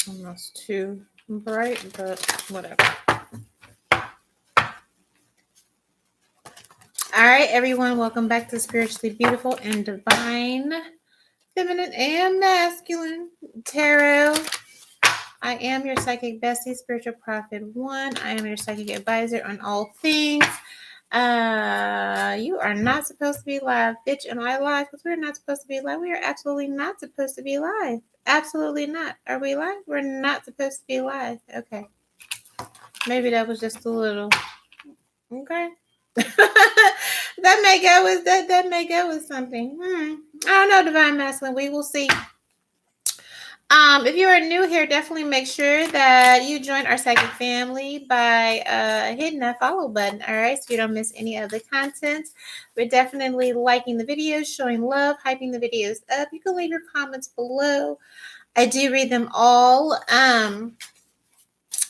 Almost too bright, but whatever. All right, everyone, welcome back to Spiritually Beautiful and Divine, Feminine and Masculine Tarot. I am your psychic bestie, Spiritual Prophet 1. I am your psychic advisor on all things. You are not supposed to be live. Bitch, am I live? Because we're not supposed to be live. We are absolutely not supposed to be live. Absolutely not. Are we live? We're not supposed to be live. Okay. Maybe that was just a little. Okay. that may go with that may go with something. I don't know, Divine Masculine. We will see. If you are new here, definitely make sure that you join our psychic family by hitting that follow button. All right, so you don't miss any of the content. We're definitely liking the videos, showing love, hyping the videos up. You can leave your comments below. I do read them all.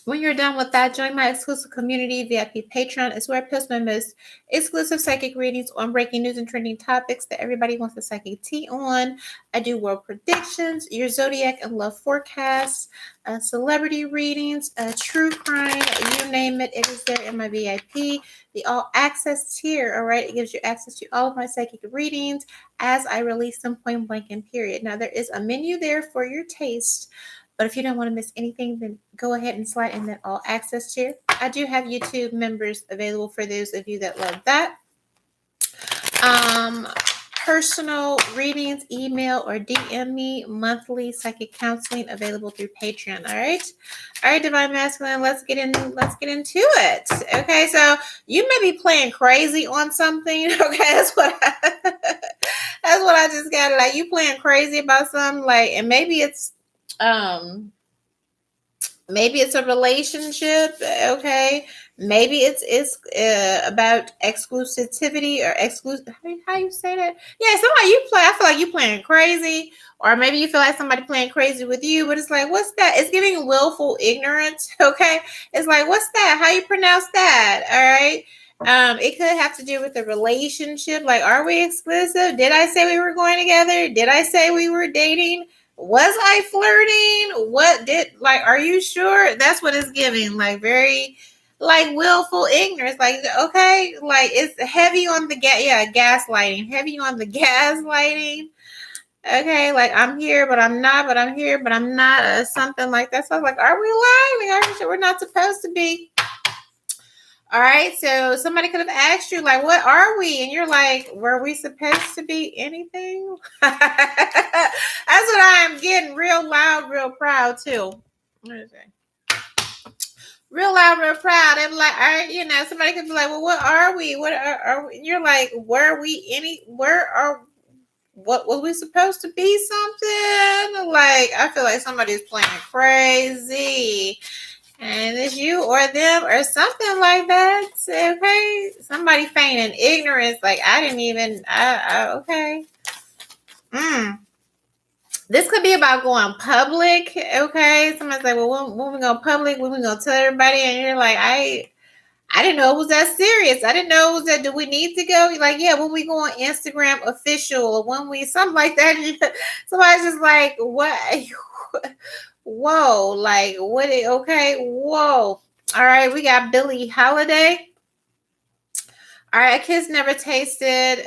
When you're done with that, join my exclusive community, VIP Patreon. It's where I post my most exclusive psychic readings on breaking news and trending topics that everybody wants a psychic tea on. I do world predictions, your zodiac and love forecasts, celebrity readings, true crime, you name it. It is there in my VIP. The all access tier, all right? It gives you access to all of my psychic readings as I release them point blank and period. Now, there is a menu there for your taste. But if you don't want to miss anything, then go ahead and slide in that all access tier. I do have YouTube members available for those of you that love that. Personal readings, email or DM me, monthly psychic counseling available through Patreon. All right, Divine Masculine, let's get into it. Okay, so you may be playing crazy on something. Okay, that's what I just got. Like, you playing crazy about something, like, and maybe it's a relationship. Okay, maybe it's about exclusivity or exclusive. How you say that? Yeah, somebody you play. I feel like you playing crazy, or maybe you feel like somebody playing crazy with you. But it's like, what's that? It's giving willful ignorance. Okay, it's like, what's that? How you pronounce that? All right. It could have to do with the relationship. Like, are we exclusive? Did I say we were going together? Did I say we were dating? Was I flirting? What did, like, are you sure? That's what it's giving. Like, very, like, willful ignorance. Like, okay, like, it's heavy on the gaslighting. Heavy on the gaslighting. Okay, like, I'm here, but I'm not, but I'm here, but I'm not, something like that. So I was like, are we lying? Are we sure we're not supposed to be? All right, so somebody could have asked you, like, what are we? And you're like, were we supposed to be anything? That's what I'm getting. Real loud, real proud, too. What is it? Real loud, real proud. I'm like, all right, somebody could be like, well, what are we? What are we? And you're like, were we what was we supposed to be something? Like, I feel like somebody's playing crazy. And it's you or them or something like that. Okay. Somebody feigning ignorance. Like, I didn't even, okay. This could be about going public. Okay. Somebody's like, well, when we go public, when we going to tell everybody? And you're like, I didn't know it was that serious. I didn't know it was that, do we need to go? Like, yeah, when we go on Instagram official or when we, something like that. Somebody's just like, what? Whoa, like, what? Okay, whoa. All right, we got Billie Holiday. All right, a kiss never tasted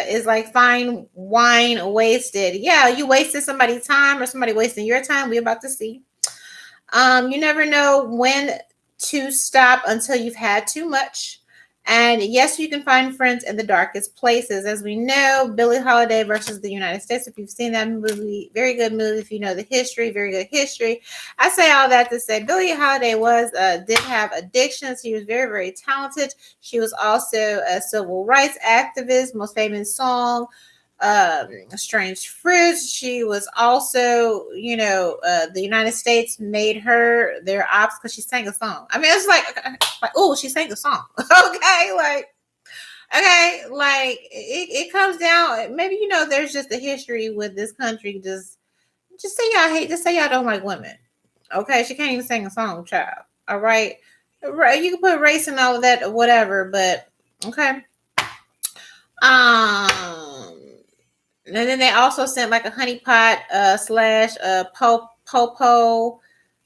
is like fine wine wasted. Yeah, you wasted somebody's time or somebody wasting your time. We're about to see. You never know when to stop until you've had too much. And yes, you can find friends in the darkest places. As we know, Billie Holiday versus the United States. If you've seen that movie, very good movie. If you know the history, very good history. I say all that to say Billie Holiday did have addictions. She was very, very talented. She was also a civil rights activist. Most famous song, Strange Fruits. She was also, the United States made her their ops because she sang a song. I mean, it's like, oh, she sang a song. Okay, it comes down. Maybe there's just a history with this country. Just say y'all hate. Just say y'all don't like women. Okay, she can't even sing a song, child. All right, you can put race and all of that or whatever, but okay. And then they also sent like a honeypot / popo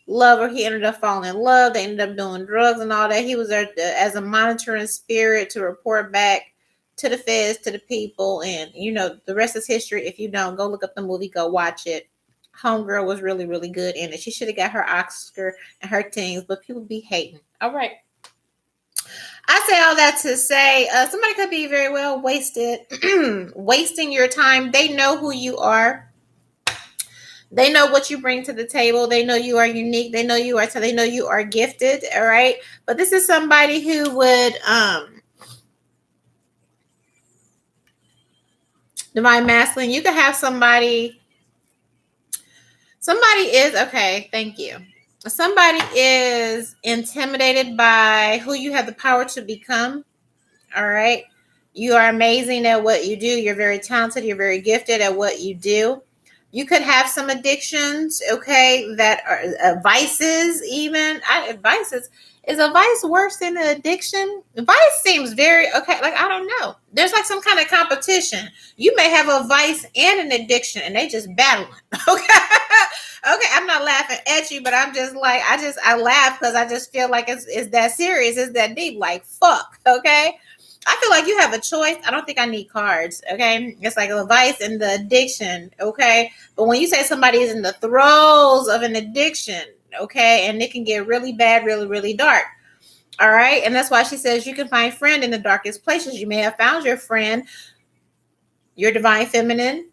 lover. He ended up falling in love. They ended up doing drugs and all that. He was there as a monitoring spirit to report back to the feds, to the people. And, the rest is history. If you don't, go look up the movie, go watch it. Homegirl was really, really good in it. She should have got her Oscar and her things, but people be hating. All right. I say all that to say somebody could be very well wasted, wasting your time. They know who you are. They know what you bring to the table. They know you are unique. They know you are. So they know you are gifted. All right. But this is somebody who would divine masculine. You could have somebody. Somebody is okay. Thank you. Somebody is intimidated by who you have the power to become. All right. You are amazing at what you do. You're very talented. You're very gifted at what you do. You could have some addictions, okay, that are vices even. Vices. Is a vice worse than an addiction? Vice seems very, okay, like, I don't know. There's like some kind of competition. You may have a vice and an addiction, and they just battling, okay? Okay, I'm not laughing at you, but I'm just like, I laugh because I just feel like it's that serious. It's that deep, like, fuck, okay? I feel like you have a choice. I don't think I need cards. Okay. It's like the vice and the addiction. Okay. But when you say somebody is in the throes of an addiction, okay, and it can get really bad, really, really dark. All right. And that's why she says you can find friend in the darkest places. You may have found your friend. Your divine feminine.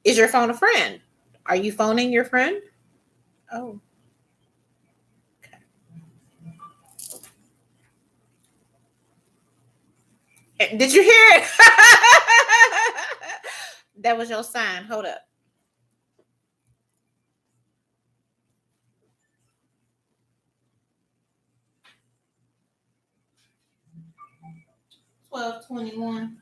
Is your phone a friend? Are you phoning your friend? Oh. Did you hear it? That was your sign. Hold up. $12.21.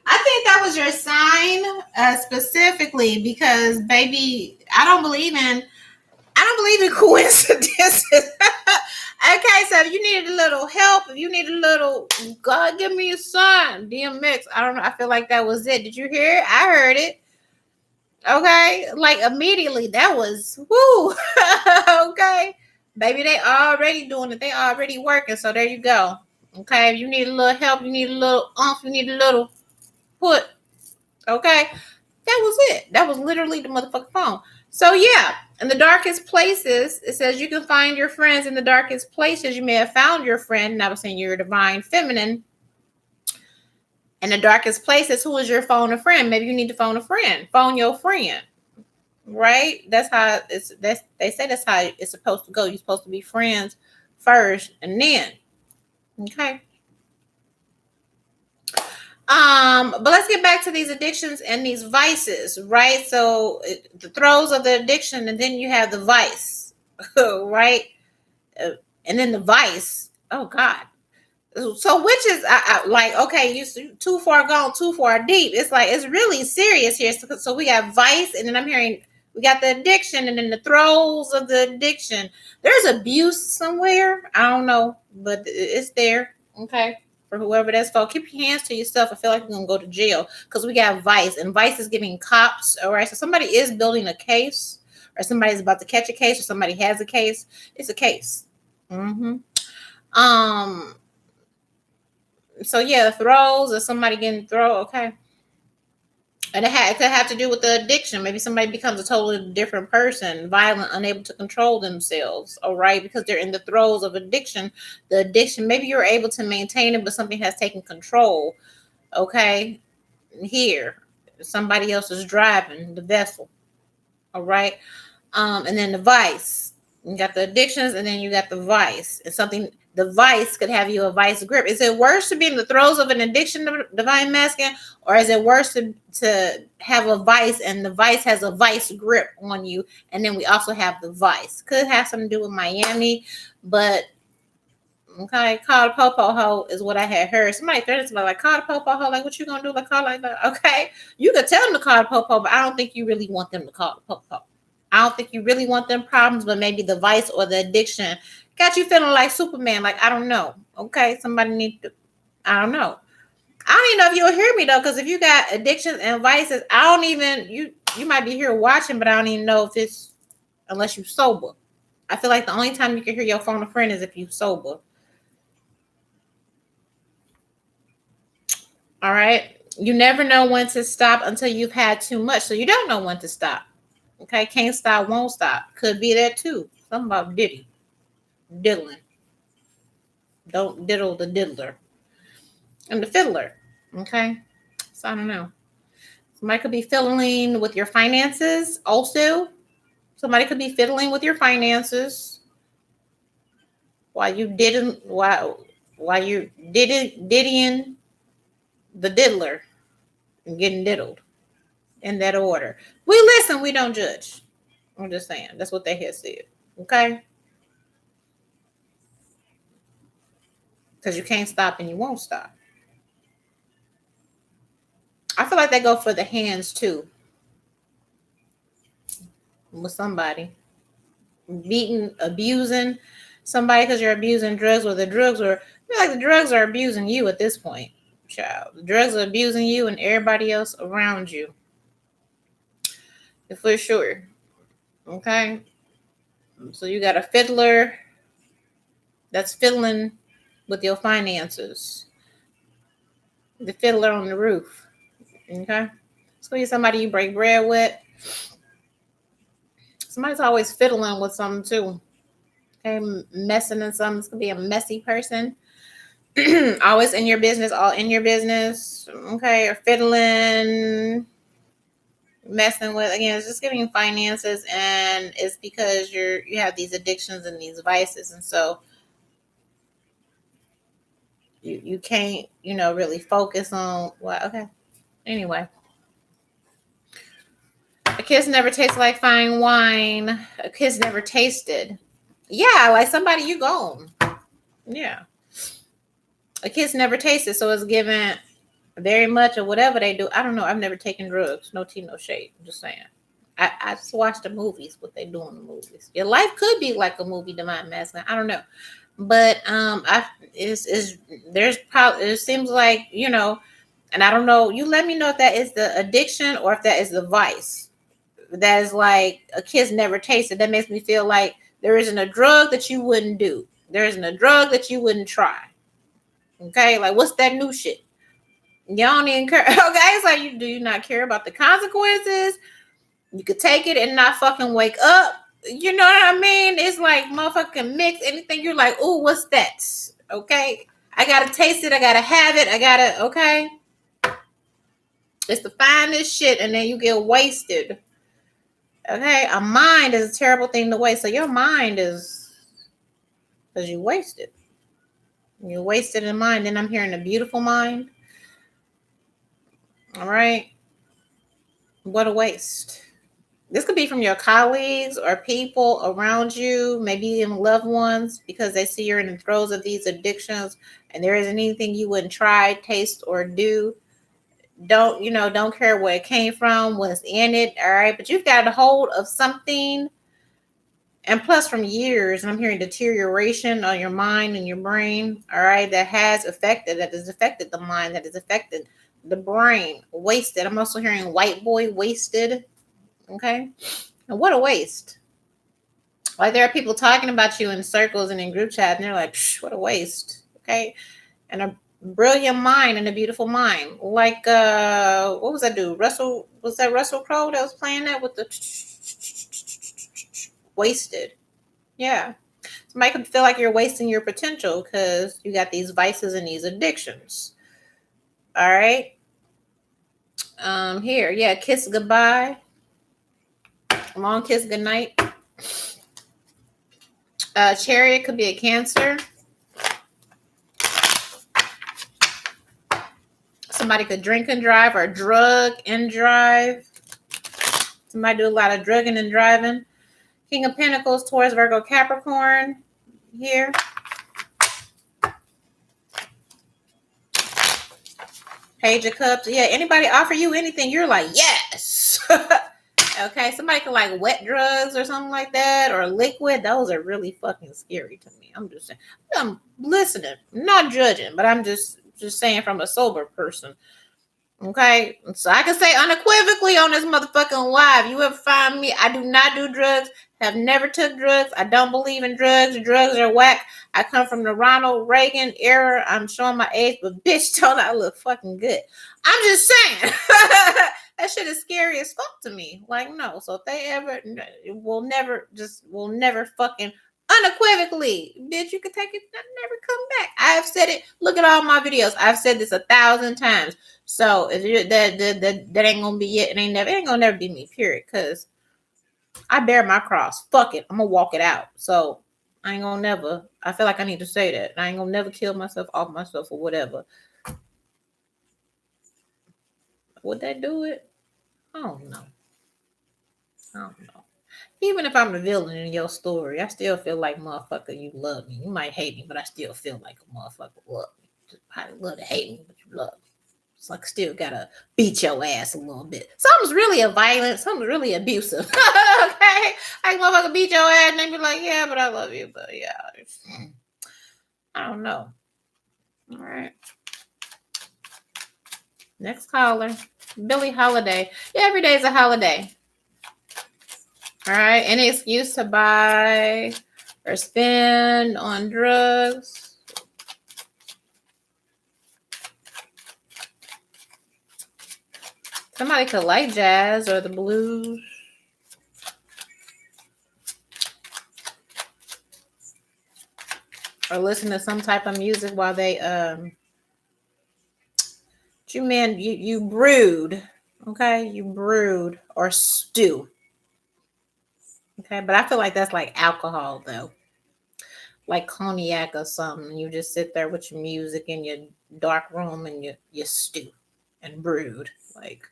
I think that was your sign specifically because, baby, I don't believe in coincidences. Okay, so if you needed a little help, if you need a little, God, give me a sign. DMX. I don't know. I feel like that was it. Did you hear it? I heard it. Okay, like immediately. That was woo. Okay, baby, they already doing it. They already working. So there you go. Okay, if you need a little help, you need a little you need a little put. Okay, that was it. That was literally the motherfucking phone. So yeah, in the darkest places, it says you can find your friends in the darkest places. You may have found your friend, and I was saying you're divine feminine. In the darkest places, who is your phone a friend? Maybe you need to phone a friend. Phone your friend. Right? That's how they say that's how it's supposed to go. You're supposed to be friends first and then. Okay. But let's get back to these addictions and these vices, right? So the throes of the addiction, and then you have the vice, right? And then the vice. Oh God. So which is like, okay, you too far gone, too far deep. It's like it's really serious here. So we got vice, and then I'm hearing we got the addiction, and then the throes of the addiction. There's abuse somewhere. I don't know, but it's there. Okay. For whoever that's for, keep your hands to yourself. I feel like you're gonna go to jail because we got vice, and vice is giving cops. All right, so somebody is building a case, or somebody's about to catch a case, or somebody has a case. It's a case. Mm-hmm. So yeah, throws or somebody getting throw. Okay, and it could have to do with the addiction. Maybe somebody becomes a totally different person, violent, unable to control themselves. All right, because they're in the throes of addiction. The addiction, maybe you're able to maintain it, but something has taken control. Okay, here somebody else is driving the vessel. All right, and then the vice. You got the addictions, and then you got the vice. It's something. The vice could have you a vice grip. Is it worse to be in the throes of an addiction, divine masculine, or is it worse to have a vice and the vice has a vice grip on you? And then we also have the vice. Could have something to do with Miami, but okay, call the popo hoe is what I had heard. Somebody threatened somebody like, call the popo hoe. Like, what you gonna do? Like, call like that? Okay, you could tell them to call the popo, but I don't think you really want them to call the popo. I don't think you really want them problems, but maybe the vice or the addiction got you feeling like Superman. Like, I don't know. Okay, somebody need to, I don't know. I don't even know if you'll hear me though, because if you got addictions and vices, I don't even, you might be here watching, but I don't even know if it's, unless you're sober. I feel like the only time you can hear your phone a friend is if you're sober. All right. You never know when to stop until you've had too much. So you don't know when to stop. Okay. Can't stop, won't stop. Could be that too. Something about Diddy. Diddling. Don't diddle the diddler. And the fiddler. Okay. So I don't know. Somebody could be fiddling with your finances also. Somebody could be fiddling with your finances while you diddying the diddler and getting diddled in that order. We listen, we don't judge. I'm just saying. That's what they had said. Okay? Because you can't stop and you won't stop. I feel like they go for the hands too. With somebody. Beating, abusing somebody because you're abusing drugs, or the drugs are, I feel like the drugs are abusing you at this point, child. The drugs are abusing you and everybody else around you. For sure. Okay? So you got a fiddler that's fiddling with your finances. The fiddler on the roof. Okay? It's going to be somebody you break bread with. Somebody's always fiddling with something too. Okay? Messing in something. It's going to be a messy person. Always in your business, all in your business. Okay? Or fiddling, messing with, again, it's just giving you finances, and it's because you have these addictions and these vices, and so you can't, really focus on what. Okay. Anyway. A kiss never tastes like fine wine. A kiss never tasted. Yeah, like somebody you gone. Yeah. A kiss never tasted, so it's given very much of whatever they do. I don't know. I've never taken drugs. No tea, no shade. I'm just saying. I just watch the movies, what they do in the movies. Your life could be like a movie, Divine Masculine. I don't know. But there's probably, it seems like, and I don't know, you let me know if that is the addiction or if that is the vice. That is like a kiss never tasted. That makes me feel like there isn't a drug that you wouldn't do. There isn't a drug that you wouldn't try. Okay, like what's that new shit? You don't even care. Okay, it's like do you not care about the consequences? You could take it and not fucking wake up. You know what I mean? It's like motherfucking mix anything. You're like, ooh, what's that? Okay, I gotta taste it. I gotta have it. Okay. It's the finest shit, and then you get wasted. Okay, a mind is a terrible thing to waste. So your mind is, because you wasted. You wasted in mind. Then I'm hearing a beautiful mind. All right. What a waste. This could be from your colleagues or people around you, maybe even loved ones, because they see you're in the throes of these addictions and there isn't anything you wouldn't try, taste, or do. Don't care where it came from, what's in it. All right. But you've got a hold of something. And plus from years, and I'm hearing deterioration on your mind and your brain. All right. That has affected the mind, that has affected the brain. Wasted. I'm also hearing white boy wasted. Okay. And what a waste. Like there are people talking about you in circles and in group chat, and they're like, what a waste. Okay. And a brilliant mind and a beautiful mind. Like what was that dude? Was that Russell Crowe that was playing that with the wasted? Yeah. Somebody could feel like you're wasting your potential because you got these vices and these addictions. All right. Here, yeah, kiss goodbye. Long kiss goodnight. Chariot could be a Cancer. Somebody could drink and drive or drug and drive. Somebody do a lot of drugging and driving. King of Pentacles, Taurus, Virgo, Capricorn. Here. Page of Cups. Yeah, anybody offer you anything, you're like, yes. Okay, somebody can like wet drugs or something like that, or liquid. Those are really fucking scary to me. I'm just saying. I'm listening, not judging, but I'm just saying from a sober person. Okay, so I can say unequivocally on this motherfucking live. You ever find me? I do not do drugs. Have never took drugs. I don't believe in drugs. Drugs are whack. I come from the Ronald Reagan era. I'm showing my age, but bitch, don't I look fucking good? I'm just saying. That shit is scary as fuck to me. Like, no. So if they ever, will never fucking unequivocally, bitch, you can take it, never come back. I have said it. Look at all my videos. I've said this 1,000 times. So if you that ain't gonna be it, it ain't gonna never be me, period. Cause I bear my cross. Fuck it. I'm gonna walk it out. So I ain't gonna never. I feel like I need to say that. I ain't gonna never kill myself, off myself, or whatever. Would that do it? I don't know. I don't know. Even if I'm the villain in your story, I still feel like, motherfucker, you love me. You might hate me, but I still feel like a motherfucker love me. Just probably love to hate me, but you love me. It's like still gotta beat your ass a little bit. Something's really violent, something's really abusive. Okay? Like motherfucker beat your ass and they be like, yeah, but I love you. But yeah. I don't know. All right. Next caller. Billie Holiday. Yeah, every day is a holiday. All right. Any excuse to buy or spend on drugs. Somebody could like jazz or the blues. Or listen to some type of music while they you brood. Okay? You brood or stew. Okay, but I feel like that's like alcohol though. Like cognac or something. You just sit there with your music in your dark room and you stew and brood. Like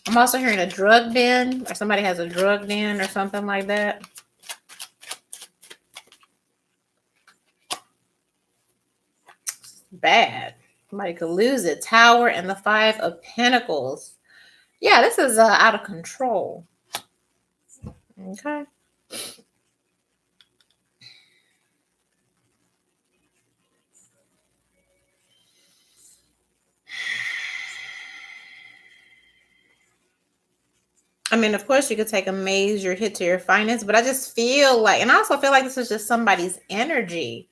I'm also hearing a drug den, or somebody has a drug den or something like that. Bad. Somebody could lose it. Tower and the 5 of Pentacles. Yeah, this is out of control. Okay. I mean, of course, you could take a major hit to your finance, but I just feel like, and I also feel like this is just somebody's energy.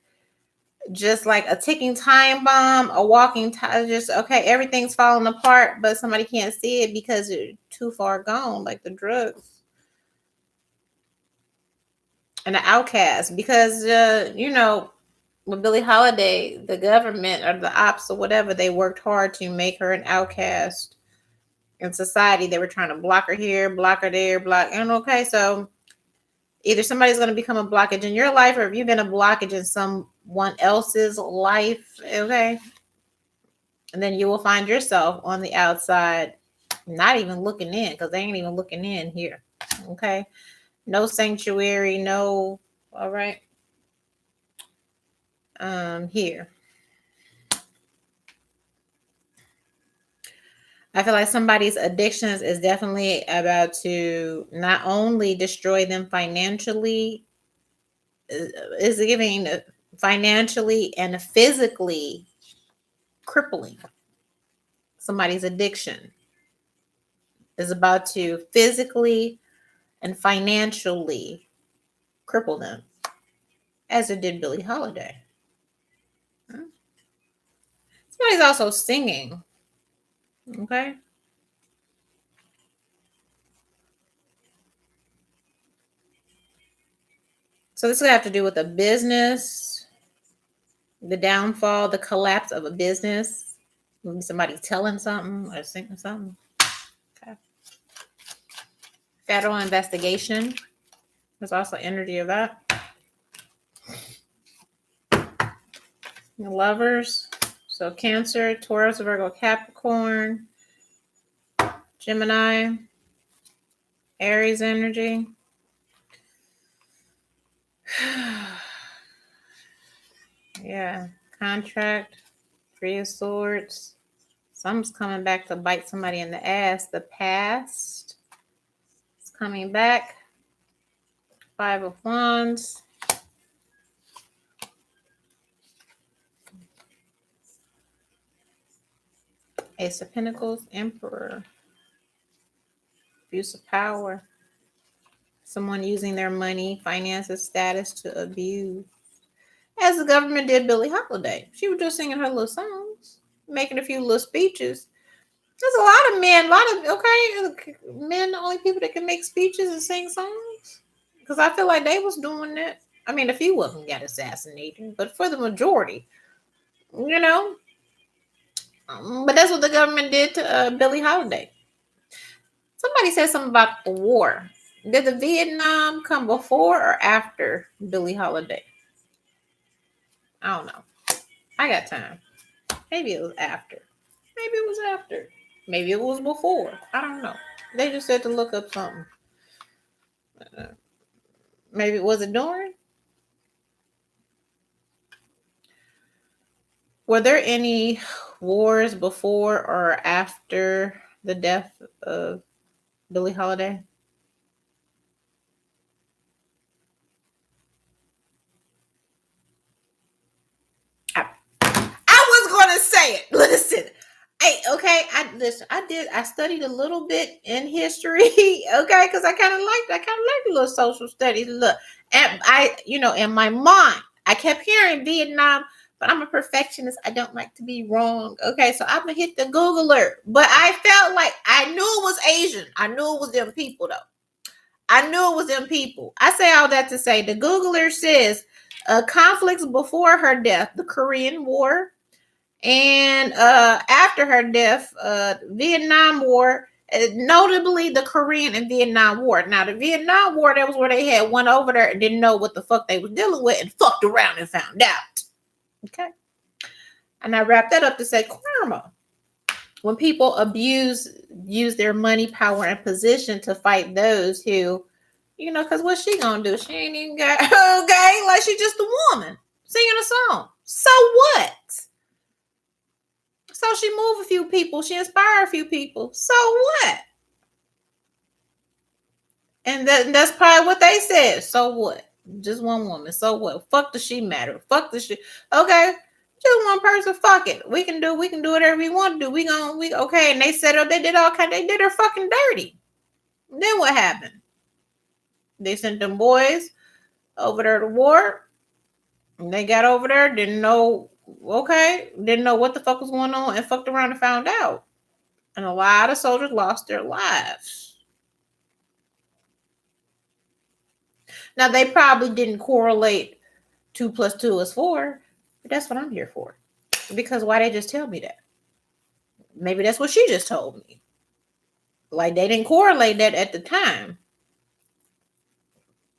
Just like a ticking time bomb, a walking time, just okay, everything's falling apart, but somebody can't see it because you're too far gone, like the drugs. And the outcast, because with Billie Holiday, the government or the ops or whatever, they worked hard to make her an outcast in society. They were trying to block her here, block her there, and okay, so either somebody's going to become a blockage in your life, or if you've been a blockage in someone else's life, okay, and then you will find yourself on the outside, not even looking in, because they ain't even looking in here. Okay, no sanctuary, no. All right. Here, I feel like somebody's addictions is definitely about to not only destroy them financially, is giving financially and physically crippling. Somebody's addiction is about to physically and financially cripple them, as it did Billie Holiday. Somebody's also singing. Okay. So this would have to do with a business, the downfall, the collapse of a business. Maybe somebody telling something or singing something. Okay. Federal investigation. There's also energy of that. The Lovers. So Cancer, Taurus, Virgo, Capricorn, Gemini, Aries energy. Yeah. Contract, 3 of Swords, Something's coming back to bite somebody in the ass. The past is coming back. 5 of Wands. Ace of Pentacles. Emperor. Abuse of power. Someone using their money, finances, status to abuse. As the government did Billie Holiday. She was just singing her little songs, making a few little speeches. There's a lot of men, men, the only people that can make speeches and sing songs. Because I feel like they was doing that. I mean, a few of them got assassinated, but for the majority, you know. But that's what the government did to Billie Holiday. Somebody said something about the war. Did the Vietnam come before or after Billie Holiday? I don't know. I got time. Maybe it was after. Maybe it was after. Maybe it was before. I don't know. They just said to look up something. Maybe it was during? Were there any wars before or after the death of Billie Holiday? I was gonna say it. Listen. I studied a little bit in history, okay, because I kind of liked a little social studies. Look, and in my mind, I kept hearing Vietnam, but I'm a perfectionist. I don't like to be wrong. Okay, so I'm gonna hit the Googler, but I felt like I knew it was Asian. I knew it was them people though. I knew it was them people. I say all that to say the Googler says conflicts before her death, the Korean War, and after her death, Vietnam War, notably the Korean and Vietnam War. Now, the Vietnam War, that was where they had one over there and didn't know what the fuck they was dealing with and fucked around and found out. Okay. And I wrapped that up to say karma. When people use their money, power, and position to fight those who, because what's she gonna do? She ain't even got, okay, like she's just a woman singing a song. So what? So she moved a few people. She inspired a few people. So what? And that's probably what they said. So what? Just one woman. So what? Fuck does she matter? Fuck does she? Okay, just one person. Fuck it. We can do whatever we want to do. We okay. And they set up. They did all kind. They did her fucking dirty. And then what happened? They sent them boys over there to war. And they got over there. Didn't know. Okay. Didn't know what the fuck was going on and fucked around and found out. And a lot of soldiers lost their lives. Now, they probably didn't correlate 2 + 2 is 4, but that's what I'm here for. Because why they just tell me that? Maybe that's what she just told me. Like, they didn't correlate that at the time.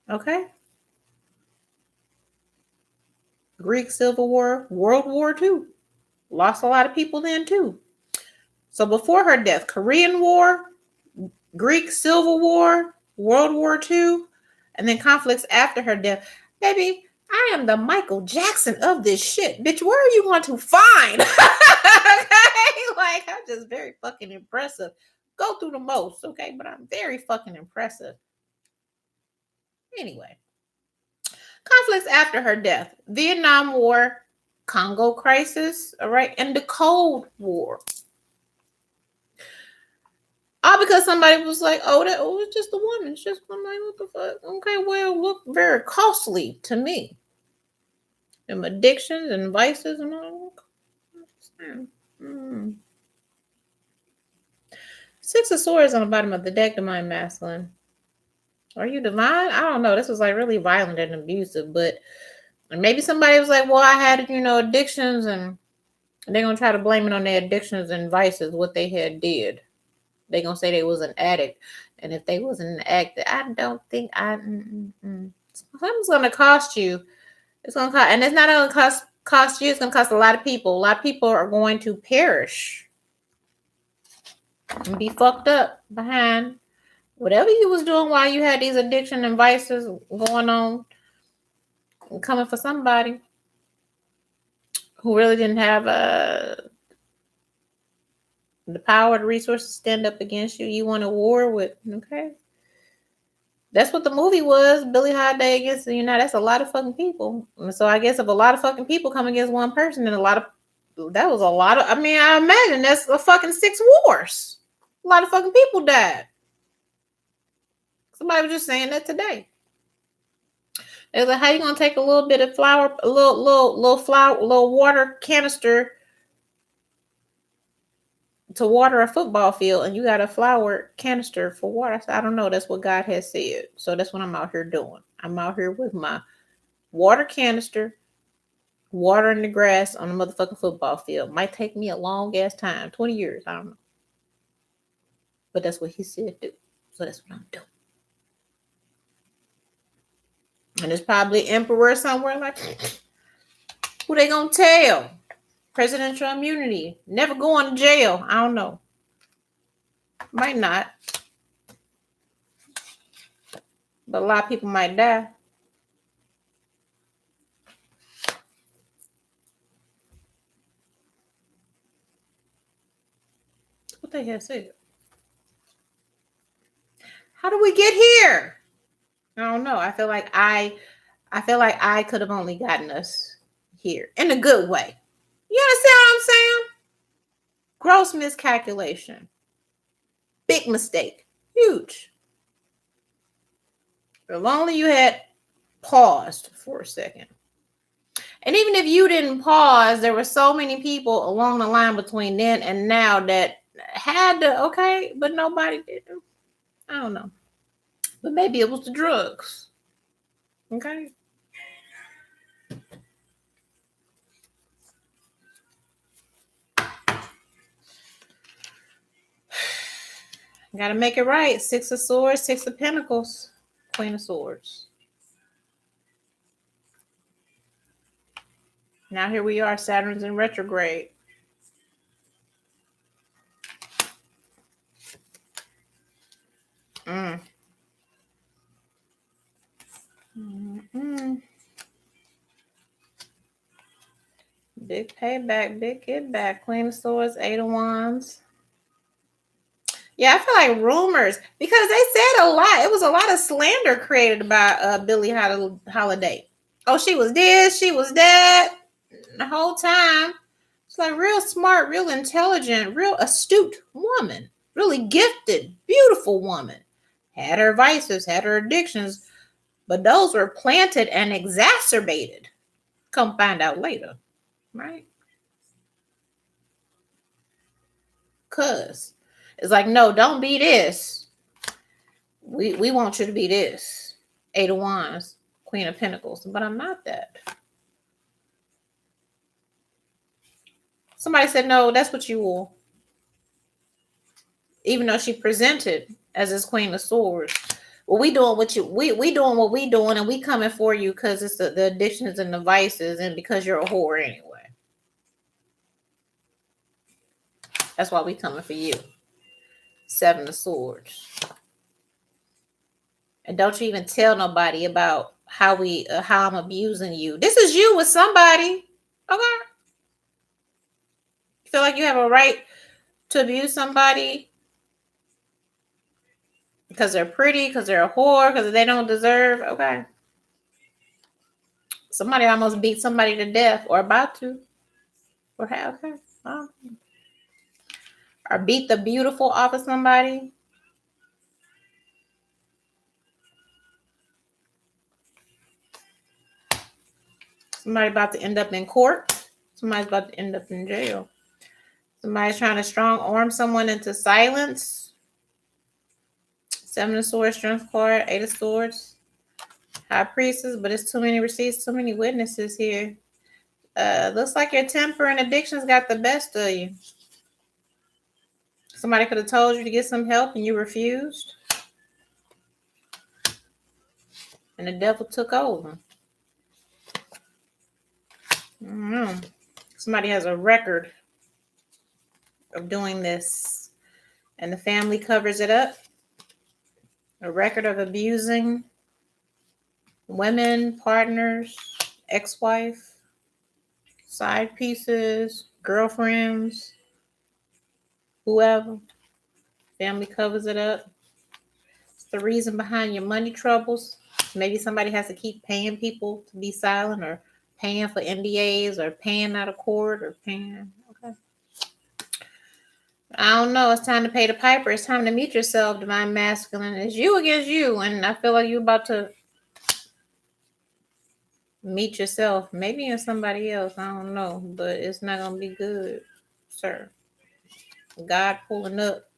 Okay? Greek Civil War, World War II. Lost a lot of people then, too. So before her death, Korean War, Greek Civil War, World War II, and then conflicts after her death. Baby, I am the Michael Jackson of this shit. Bitch, where are you going to find? Okay? Like, I'm just very fucking impressive. Go through the most, okay? But I'm very fucking impressive. Anyway. Conflicts after her death. Vietnam War, Congo crisis, all right? And the Cold War. All because somebody was like, it's just a woman. It's just, I'm like, what the fuck? Okay, well, look very costly to me. Them addictions and vices and all. Six of Swords on the bottom of the deck, divine masculine. Are you divine? I don't know. This was like really violent and abusive, but maybe somebody was like, well, I had, addictions, and they're going to try to blame it on their addictions and vices, what they had did. They're going to say they was an addict. And if they wasn't an addict, I don't think something's going to cost you. It's going to cost, and it's not going to cost you. It's going to cost a lot of people. A lot of people are going to perish and be fucked up behind whatever you was doing while you had these addiction and vices going on and coming for somebody who really didn't have The power, the resources stand up against you. You want a war with, okay? That's what the movie was, Billie Holiday against the United. That's a lot of fucking people. And so I guess if a lot of fucking people come against one person, then that was a lot of, I mean, I imagine that's a fucking 6 wars. A lot of fucking people died. Somebody was just saying that today. It was like, how you gonna take a little bit of flour, a little flour, a little water canister to water a football field, and you got a flour canister for water? I said, I don't know. That's what God has said. So that's what I'm out here doing. I'm out here with my water canister, watering the grass on the motherfucking football field. Might take me a long ass time, 20 years. I don't know. But that's what he said do. So that's what I'm doing. And there's probably emperor somewhere like, who they gonna tell? Presidential immunity. Never going to jail. I don't know. Might not. But a lot of people might die. What they have said? How do we get here? I don't know. I feel like I could have only gotten us here in a good way. You understand what I'm saying? Gross miscalculation. Big mistake. Huge. If only you had paused for a second. And even if you didn't pause, there were so many people along the line between then and now that had to, okay, but nobody did. I don't know. But maybe it was the drugs. Okay. Gotta make it right. 6 of Swords, 6 of Pentacles, Queen of Swords. Now here we are, Saturn's in retrograde. Big payback, big get back. Queen of Swords, 8 of Wands. Yeah, I feel like rumors, because they said a lot. It was a lot of slander created by Billie Holiday. Oh, she was this, she was that. The whole time. It's like real smart, real intelligent, real astute woman. Really gifted, beautiful woman. Had her vices, had her addictions, but those were planted and exacerbated. Come find out later, right? Cause it's like, no, don't be this. We want you to be this. 8 of Wands, Queen of Pentacles, but I'm not that. Somebody said, no, that's what you will. Even though she presented as this Queen of Swords. Well, we doing what we doing what we doing, and we coming for you because it's the addictions and the vices, and because you're a whore anyway. That's why we coming for you. 7 of Swords. And don't you even tell nobody about how I'm abusing you. This is you with somebody. Okay. You feel like you have a right to abuse somebody because they're pretty, because they're a whore, because they don't deserve. Okay. Somebody almost beat somebody to death, or about to, or have. Okay. Or beat the beautiful off of somebody. Somebody about to end up in court. Somebody's about to end up in jail. Somebody's trying to strong arm someone into silence. 7 of Swords, Strength card, 8 of Swords, High Priestess, but it's too many receipts, too many witnesses here. Looks like your temper and addictions got the best of you. Somebody could have told you to get some help and you refused. And the devil took over. I don't know. Somebody has a record of doing this, and the family covers it up. A record of abusing women, partners, ex-wife, side pieces, girlfriends. whoever. Family covers it up. It's the reason behind your money troubles. Maybe somebody has to keep paying people to be silent, or paying for NDAs, or paying out of court, or paying. Okay. I don't know. It's time to pay the piper. It's time to meet yourself, divine masculine. It's you against you. And I feel like you're about to meet yourself. Maybe in somebody else. I don't know. But it's not going to be good, sir. God pulling up.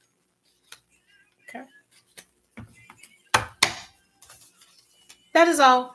Okay. That is all.